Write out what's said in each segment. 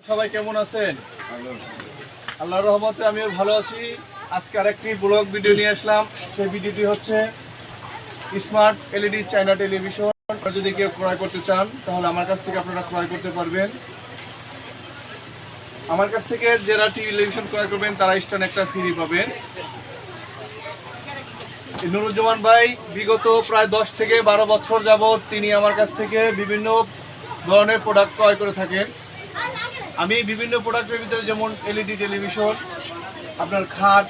সবাই কেমন আছেন? আল্লাহর রহমতে আমিও ভালো আছি। আজকে আরেকটি ব্লগ ভিডিও নিয়ে আসলাম। সেই ভিডিওটি হচ্ছে স্মার্ট এলইডি চায়না টেলিভিশন। যদি কেউ ক্রয় করতে চান তাহলে আমার কাছ থেকে আপনারা ক্রয় করতে পারবেন। আমার কাছ থেকে যারা টেলিভিশন ক্রয় করবেন তারা স্ট্যান্ড একটা ফ্রি পাবেন। নুরুজ্জামান ভাই বিগত প্রায় 10 থেকে 12 বছর যাবৎ তিনি আমার কাছ থেকে বিভিন্ন ধরনের প্রোডাক্ট ক্রয় করে থাকেন। আমি বিভিন্ন প্রোডাক্টের ভিতরে যেমন এলইডি টেলিভিশন, আপনার খাট,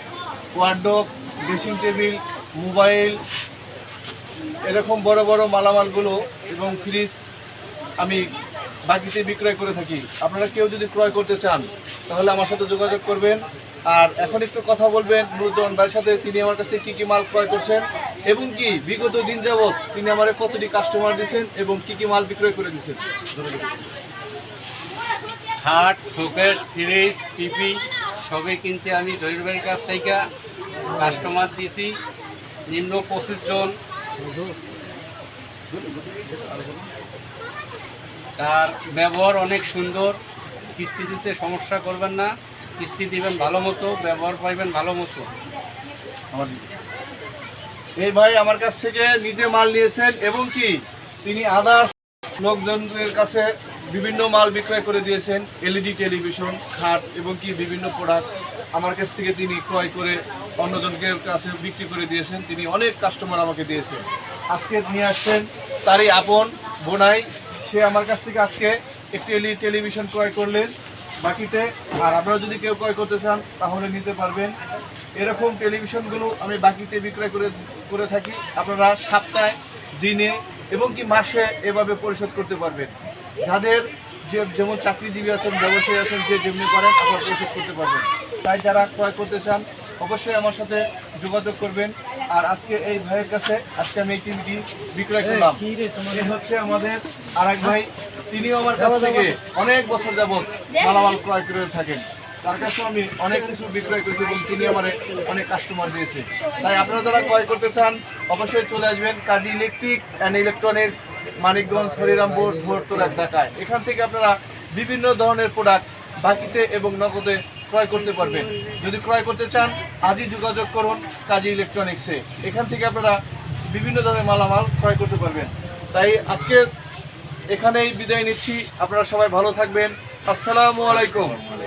ওয়ার্ডরোব, ড্রেসিং টেবিল, মোবাইল, এরকম বড় বড় মালামালগুলো এবং ফ্রিজ আমি বাকিতে বিক্রয় করে থাকি। আপনারা কেউ যদি ক্রয় করতে চান তাহলে আমার সাথে যোগাযোগ করবেন। আর এখন একটু কথা বলবেন নুরুজ্জামান ভাইয়ের সাথে, তিনি আমার কাছ থেকে কী কী মাল ক্রয় করছেন এবং কি বিগত দিন যাবৎ তিনি আমার কতটি কাস্টমার দিয়েছেন এবং কী কী মাল বিক্রয় করে দিয়েছেন। খাট, শোকেস, ফ্রিজ, টিভি সবই কিনছি আমি জহির ভাইয়ের কাছ থেকে। কাস্টমার দিয়েছি নিম্ন 25 জন। তার ব্যবহার অনেক সুন্দর। কিস্তি দিতে সমস্যা করবেন না, কিস্তি দিবেন ভালো মতো, ব্যবহার পাইবেন ভালো মতো। এই ভাই আমার কাছ থেকে নিজে মাল নিয়েছেন এবং কি তিনি আদার্স লোকজনের কাছে বিভিন্ন মাল বিক্রয় করে দিয়েছেন। এলইডি টেলিভিশন, খাট এবং কি বিভিন্ন প্রোডাক্ট আমার কাছ থেকে তিনি ক্রয় করে অন্যজনদের কাছে বিক্রি করে দিয়েছেন। তিনি অনেক কাস্টমার আমাকে দিয়েছেন। আজকে নিয়ে আসছেন তারই আপন বোনাই, সে আমার কাছ থেকে আজকে একটি এলইডি টেলিভিশন ক্রয় করলেন বাকিতে। আর আপনারা যদি কেউ ক্রয় করতে চান তাহলে নিতে পারবেন। এরকম টেলিভিশনগুলো আমি বাকিতে বিক্রয় করে থাকি। আপনারা সপ্তাহে, দিনে এবং কি মাসে এভাবে পরিশোধ করতে পারবেন। যাদের যেমন চাকরিজীবী আছেন, ব্যবসায়ী আছেন, যে যেমনি করেন আপনারা পরিশোধ করতে পারবেন। তাই যারা ক্রয় করতে চান অবশ্যই আমার সাথে যোগাযোগ করবেন। আর আজকে এই ভাইয়ের কাছে আজকে আমি এই টিভিটি বিক্রয় করলাম। এই হচ্ছে আমাদের আরেক ভাই, তিনিও আমার কাছ থেকে অনেক বছর যাবৎ মালামাল ক্রয় করে থাকেন। তার কাছেও আমি অনেক কিছু বিক্রয় করেছি এবং তিনি আমার অনেক কাস্টমার দিয়েছে। তাই আপনারা যারা ক্রয় করতে চান অবশ্যই চলে আসবেন Kazi electric and electronics, Manikganj, Harirampur, Bhortola, ঢাকায়। এখান থেকে আপনারা বিভিন্ন ধরনের প্রোডাক্ট বাকিতে এবং নগদে ক্রয় করতে পারবেন। যদি ক্রয় করতে চান আজই যোগাযোগ করুন কাজী ইলেকট্রনিক্সে। এখান থেকে আপনারা বিভিন্ন ধরনের মালামাল ক্রয় করতে পারবেন। তাই আজকে এখানেই বিদায় নিচ্ছি। আপনারা সবাই ভালো থাকবেন। আসসালামু আলাইকুম।